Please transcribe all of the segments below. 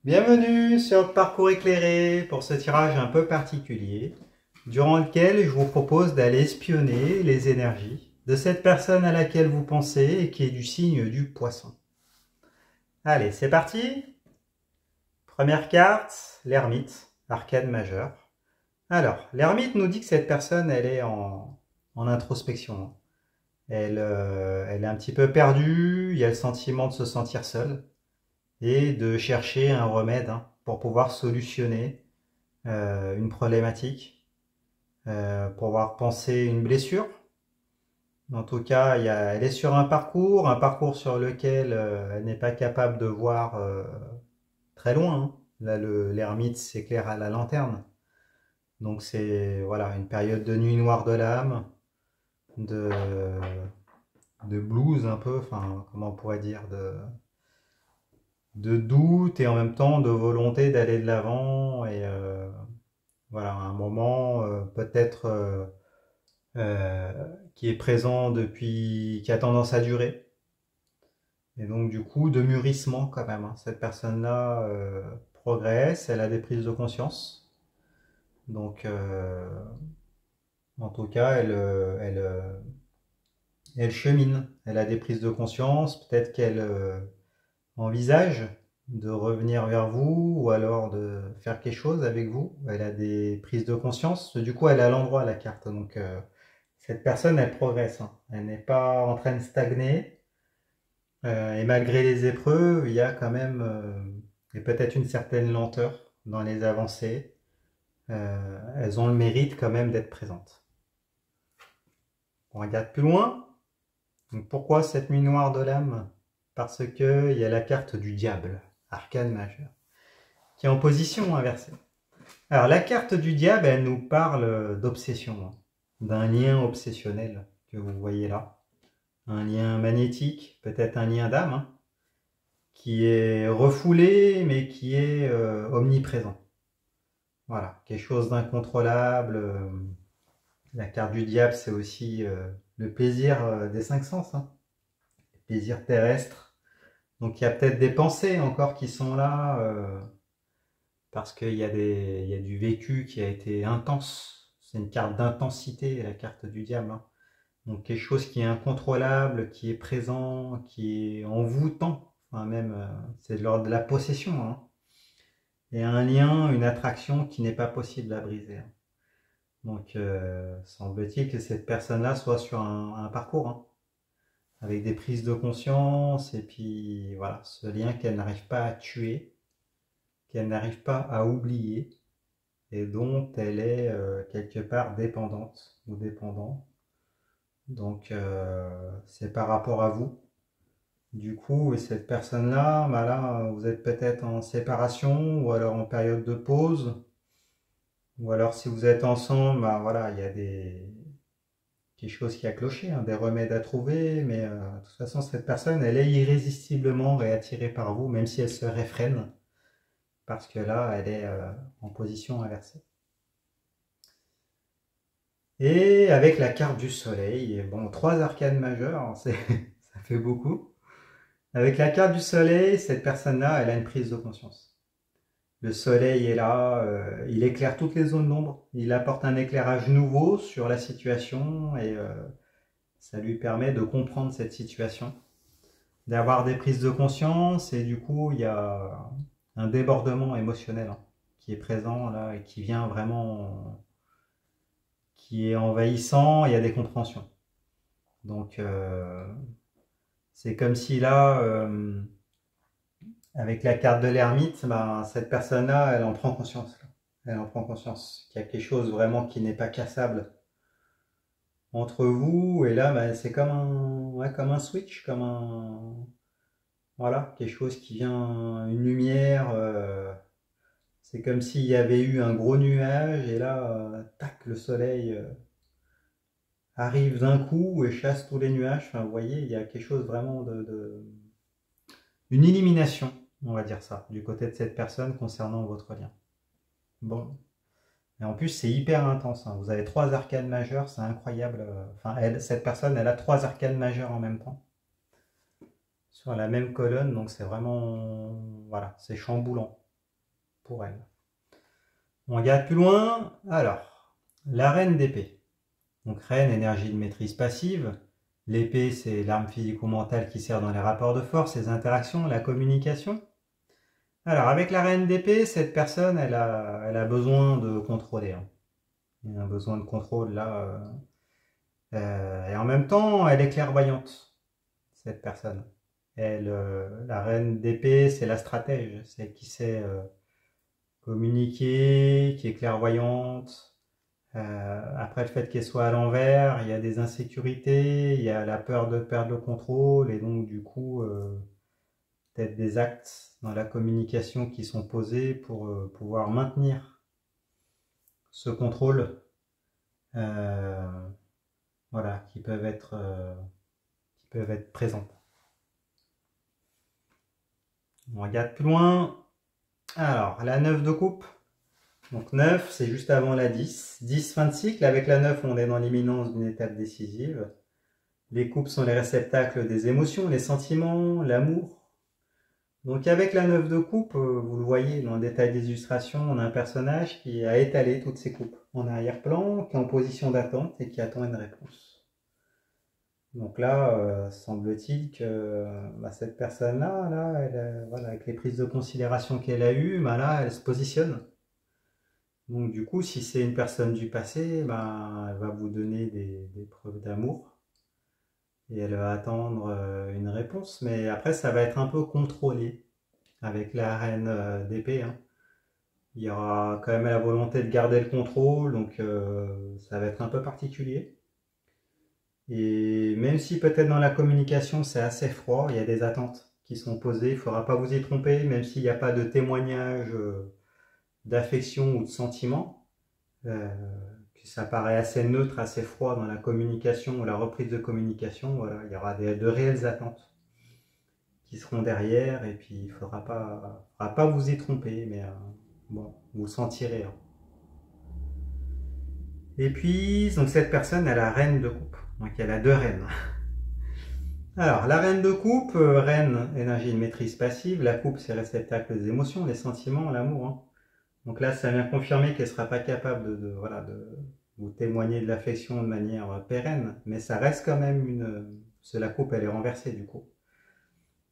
Bienvenue sur Parcours éclairé pour ce tirage un peu particulier, durant lequel je vous propose d'aller espionner les énergies de cette personne à laquelle vous pensez et qui est du signe du poisson. Allez, c'est parti. Première carte, l'ermite, arcane majeur. Alors, l'ermite nous dit que cette personne, elle est en introspection. Elle est un petit peu perdue, il y a le sentiment de se sentir seule et de chercher un remède pour pouvoir solutionner une problématique, pouvoir penser une blessure. En tout cas, elle est sur un parcours sur lequel elle n'est pas capable de voir très loin. Là, l'ermite s'éclaire à la lanterne. Donc c'est voilà une période de nuit noire de l'âme, de, de blues un peu, enfin comment on pourrait dire, de doute et en même temps de volonté d'aller de l'avant et voilà un moment peut-être qui est présent depuis, qui a tendance à durer. Et donc du coup de mûrissement quand même. Cette personne-là progresse, elle a des prises de conscience. Donc en tout cas elle chemine, elle a des prises de conscience, peut-être qu'elle envisage de revenir vers vous ou alors de faire quelque chose avec vous. Elle a des prises de conscience, du coup elle est à l'endroit la carte. Donc cette personne elle progresse, elle n'est pas en train de stagner. Et malgré les épreuves, il y a quand même et peut-être une certaine lenteur dans les avancées. Elles ont le mérite quand même d'être présentes. On regarde plus loin. Donc pourquoi cette nuit noire de l'âme? Parce que il y a la carte du diable, arcane majeur, qui est en position inversée. Alors la carte du diable, elle nous parle d'obsession, d'un lien obsessionnel que vous voyez là. Un lien magnétique, peut-être un lien d'âme, qui est refoulé mais qui est omniprésent. Voilà, quelque chose d'incontrôlable. La carte du diable, c'est aussi le plaisir des cinq sens, le plaisir terrestre. Donc il y a peut-être des pensées encore qui sont là, parce il y a du vécu qui a été intense. C'est une carte d'intensité, la carte du diable. Donc quelque chose qui est incontrôlable, qui est présent, qui est envoûtant. Enfin même, c'est de l'ordre de la possession. Et un lien, une attraction qui n'est pas possible à briser. Donc, semble-t-il que cette personne-là soit sur un parcours, avec des prises de conscience, et puis voilà, ce lien qu'elle n'arrive pas à tuer, qu'elle n'arrive pas à oublier, et dont elle est quelque part dépendante ou dépendant. Donc, c'est par rapport à vous. Du coup, et cette personne-là, bah là, vous êtes peut-être en séparation, ou alors en période de pause, ou alors si vous êtes ensemble, bah voilà, il y a quelque chose qui a cloché, des remèdes à trouver, mais de toute façon, cette personne, elle est irrésistiblement attirée par vous, même si elle se réfrène, parce que là, elle est en position inversée. Et avec la carte du soleil, bon, trois arcanes majeures, ça fait beaucoup. Avec la carte du soleil, cette personne-là, elle a une prise de conscience. Le soleil est là, il éclaire toutes les zones d'ombre, il apporte un éclairage nouveau sur la situation et ça lui permet de comprendre cette situation, d'avoir des prises de conscience et du coup il y a un débordement émotionnel qui est présent là et qui vient vraiment, qui est envahissant, il y a des compréhensions. Donc c'est comme si là, avec la carte de l'ermite, ben, cette personne-là, elle en prend conscience. Elle en prend conscience qu'il y a quelque chose vraiment qui n'est pas cassable entre vous. Et là, ben, c'est comme ouais, comme un switch, comme un... Voilà, quelque chose qui vient, une lumière. C'est comme s'il y avait eu un gros nuage et là, tac, le soleil arrive d'un coup et chasse tous les nuages. Enfin, vous voyez, il y a quelque chose vraiment une élimination, on va dire ça, du côté de cette personne concernant votre lien. Bon. Et en plus, c'est hyper intense. Vous avez trois arcanes majeures, c'est incroyable. Enfin, cette personne, elle a trois arcanes majeures en même temps sur la même colonne, donc c'est vraiment, voilà, c'est chamboulant. pour elle. On regarde plus loin. Alors, la reine d'épée. Donc reine, énergie de maîtrise passive. L'épée, c'est l'arme physico-mentale qui sert dans les rapports de force, les interactions, la communication. Alors, avec la reine d'épée, cette personne, elle a besoin de contrôler. Hein. Il a un besoin de contrôle là. Et en même temps, elle est clairvoyante, cette personne. La reine d'épée, c'est la stratège, c'est qui sait communiquer, qui est clairvoyante. Après le fait qu'elle soit à l'envers, il y a des insécurités, il y a la peur de perdre le contrôle, et donc du coup, peut-être des actes dans la communication qui sont posés pour pouvoir maintenir ce contrôle, voilà, qui peuvent être présents. On regarde plus loin. Alors, la 9 de coupe. Donc 9, c'est juste avant la 10. 10, fin de cycle. Avec la 9, on est dans l'imminence d'une étape décisive. Les coupes sont les réceptacles des émotions, les sentiments, l'amour. Donc avec la 9 de coupe, vous le voyez dans le détail des illustrations, on a un personnage qui a étalé toutes ses coupes en arrière-plan, qui est en position d'attente et qui attend une réponse. Donc là, semble-t-il que cette personne-là, voilà, avec les prises de considération qu'elle a eues, là, elle se positionne. Donc du coup, si c'est une personne du passé, elle va vous donner des preuves d'amour et elle va attendre une réponse. Mais après, ça va être un peu contrôlé avec la reine d'épée. Hein. Il y aura quand même la volonté de garder le contrôle, donc ça va être un peu particulier. Et même si peut-être dans la communication c'est assez froid, il y a des attentes qui sont posées, il ne faudra pas vous y tromper, même s'il n'y a pas de témoignage d'affection ou de sentiment, que ça paraît assez neutre, assez froid dans la communication ou la reprise de communication, voilà, il y aura de réelles attentes qui seront derrière, et puis il ne faudra pas vous y tromper, mais bon, vous sentirez. Hein. Et puis, donc cette personne, elle a reine de coupe, donc elle a deux reines. Alors, la reine de coupe, reine, énergie de maîtrise passive, la coupe, c'est réceptacle des émotions, des sentiments, l'amour. Hein. Donc là, ça vient confirmer qu'elle ne sera pas capable de vous témoigner de l'affection de manière pérenne, mais ça reste quand même c'est la coupe, elle est renversée du coup.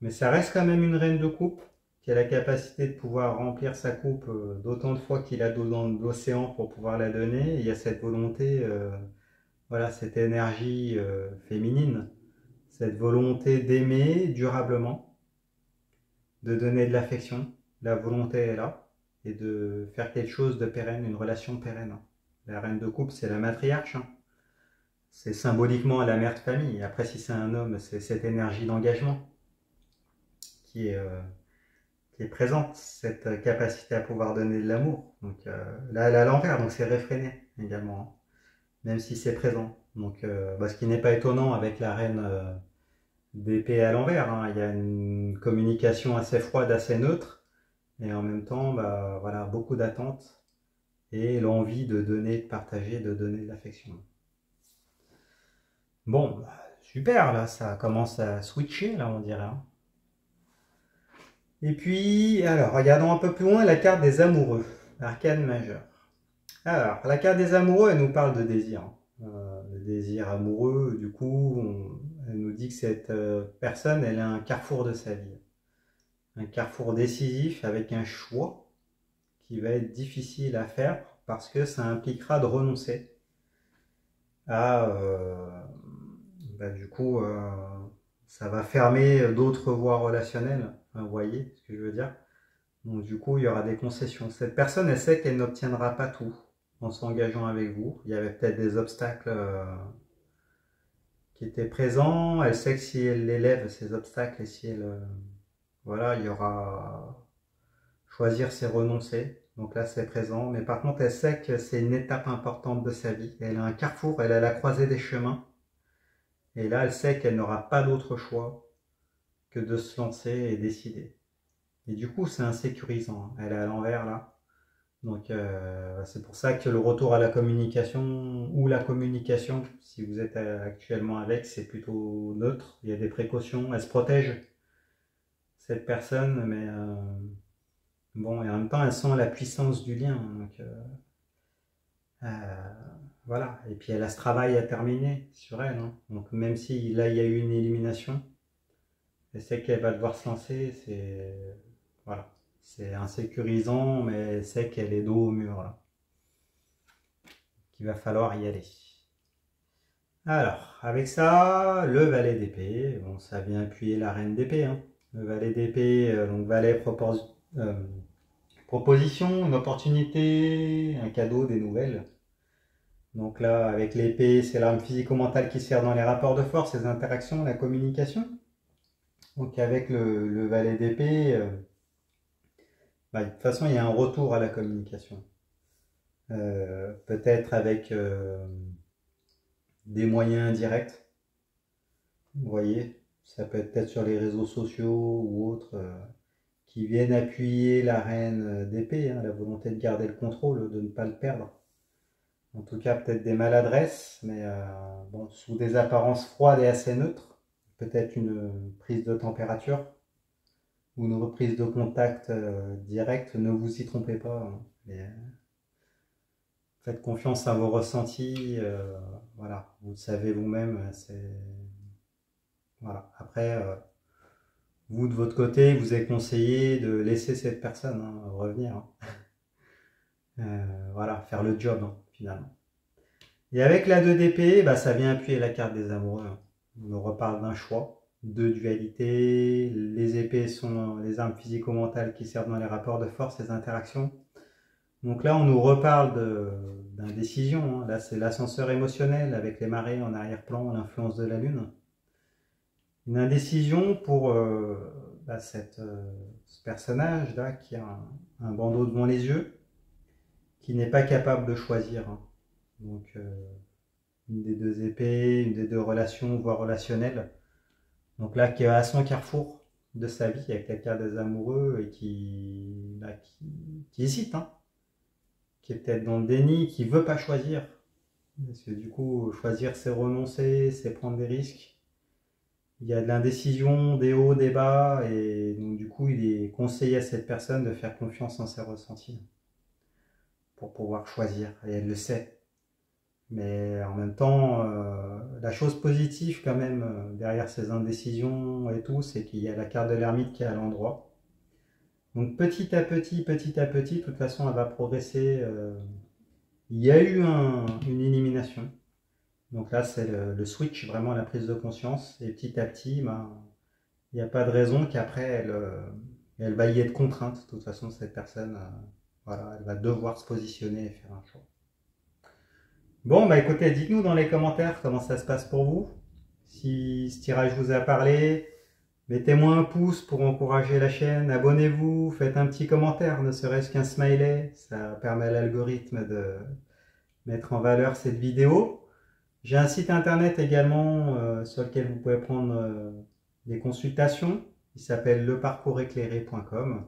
Mais ça reste quand même une reine de coupe qui a la capacité de pouvoir remplir sa coupe d'autant de fois qu'il a d'eau dans l'océan pour pouvoir la donner. Et il y a cette volonté, voilà, cette énergie féminine, cette volonté d'aimer durablement, de donner de l'affection. La volonté est là, et de faire quelque chose de pérenne, une relation pérenne. La reine de coupe, c'est la matriarche. Hein. C'est symboliquement la mère de famille. Après, si c'est un homme, c'est cette énergie d'engagement qui est présente, cette capacité à pouvoir donner de l'amour. Donc là, elle est à l'envers, donc c'est réfréné également, hein, même si c'est présent. Donc, ce qui n'est pas étonnant avec la reine d'épée à l'envers. Hein. Il y a une communication assez froide, assez neutre, et en même temps, voilà, beaucoup d'attentes et l'envie de donner, de partager, de donner de l'affection. Bon, super, là, ça commence à switcher, là, on dirait. Hein. Et puis, alors, regardons un peu plus loin la carte des amoureux, l'arcane majeur. Alors, la carte des amoureux, elle nous parle de désir. Le désir amoureux, du coup, elle nous dit que cette personne, elle a un carrefour de sa vie. Un carrefour décisif avec un choix qui va être difficile à faire parce que ça impliquera de renoncer à... du coup, ça va fermer d'autres voies relationnelles. Vous voyez ce que je veux dire? Donc du coup, il y aura des concessions. Cette personne, elle sait qu'elle n'obtiendra pas tout en s'engageant avec vous. Il y avait peut-être des obstacles qui étaient présents. Elle sait que si elle élève ces obstacles et si elle... voilà, il y aura... Choisir, c'est renoncer. Donc là, c'est présent. Mais par contre, elle sait que c'est une étape importante de sa vie. Elle a un carrefour, elle a la croisée des chemins. Et là, elle sait qu'elle n'aura pas d'autre choix que de se lancer et décider. Et du coup, c'est insécurisant. Elle est à l'envers là. Donc, c'est pour ça que le retour à la communication ou la communication, si vous êtes actuellement avec, c'est plutôt neutre. Il y a des précautions. Elle se protège, cette personne, mais Bon, et en même temps, elle sent la puissance du lien. Donc, voilà. Et puis, elle a ce travail à terminer sur elle, hein. Donc, même si là, il y a eu une élimination, elle sait qu'elle va devoir se lancer. Voilà. C'est insécurisant, mais elle sait qu'elle est dos au mur, là. Qu'il va falloir y aller. Alors, avec ça, le valet d'épée. Bon, ça vient appuyer la reine d'épée, hein. Le valet d'épée, donc valet proposition, une opportunité, un cadeau, des nouvelles. Donc là, avec l'épée, c'est l'arme physico-mentale qui sert dans les rapports de force, les interactions, la communication. Donc avec le valet d'épée, de toute façon, il y a un retour à la communication. Peut-être avec des moyens indirects. Vous voyez, ça peut être peut-être sur les réseaux sociaux ou autres qui viennent appuyer la reine d'épée, hein, la volonté de garder le contrôle, de ne pas le perdre. En tout cas, peut-être des maladresses, mais bon, sous des apparences froides et assez neutres. Peut-être une prise de température ou une reprise de contact direct. Ne vous y trompez pas, hein. Mais, faites confiance à vos ressentis. Voilà, vous le savez vous-même. Voilà. Après, vous de votre côté, vous est conseillé de laisser cette personne, hein, revenir, hein. Voilà, faire le job, hein, finalement. Et avec la 2 d'épée, ça vient appuyer la carte des amoureux, hein. On nous reparle d'un choix, de dualité. Les épées sont les armes physico-mentales qui servent dans les rapports de force, les interactions. Donc là, on nous reparle d'indécision, hein. Là, c'est l'ascenseur émotionnel avec les marées en arrière-plan, l'influence de la lune. Une indécision pour ce personnage-là qui a un bandeau devant les yeux, qui n'est pas capable de choisir, hein. Donc, une des deux épées, une des deux relations, voire relationnelles. Donc là, qui est à son carrefour de sa vie avec la carte des amoureux et qui hésite, hein. Qui est peut-être dans le déni, qui veut pas choisir. Parce que du coup, choisir, c'est renoncer, c'est prendre des risques. Il y a de l'indécision, des hauts, des bas, et donc du coup, il est conseillé à cette personne de faire confiance en ses ressentis pour pouvoir choisir. Et elle le sait. Mais en même temps, la chose positive quand même derrière ces indécisions et tout, c'est qu'il y a la carte de l'ermite qui est à l'endroit. Donc petit à petit, de toute façon, elle va progresser. Il y a eu une élimination. Donc là, c'est le switch, vraiment la prise de conscience. Et petit à petit, il n'y a pas de raison qu'après, elle va y être contrainte. De toute façon, cette personne, voilà, elle va devoir se positionner et faire un choix. Bon, écoutez, dites-nous dans les commentaires comment ça se passe pour vous. Si ce tirage vous a parlé, mettez-moi un pouce pour encourager la chaîne, abonnez-vous, faites un petit commentaire, ne serait-ce qu'un smiley. Ça permet à l'algorithme de mettre en valeur cette vidéo. J'ai un site internet également sur lequel vous pouvez prendre des consultations. Il s'appelle leparcourseclairé.com.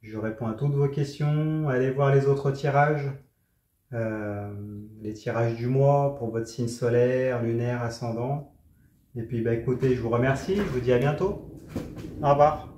Je réponds à toutes vos questions. Allez voir les autres tirages. Les tirages du mois pour votre signe solaire, lunaire, ascendant. Et puis écoutez, je vous remercie. Je vous dis à bientôt. Au revoir.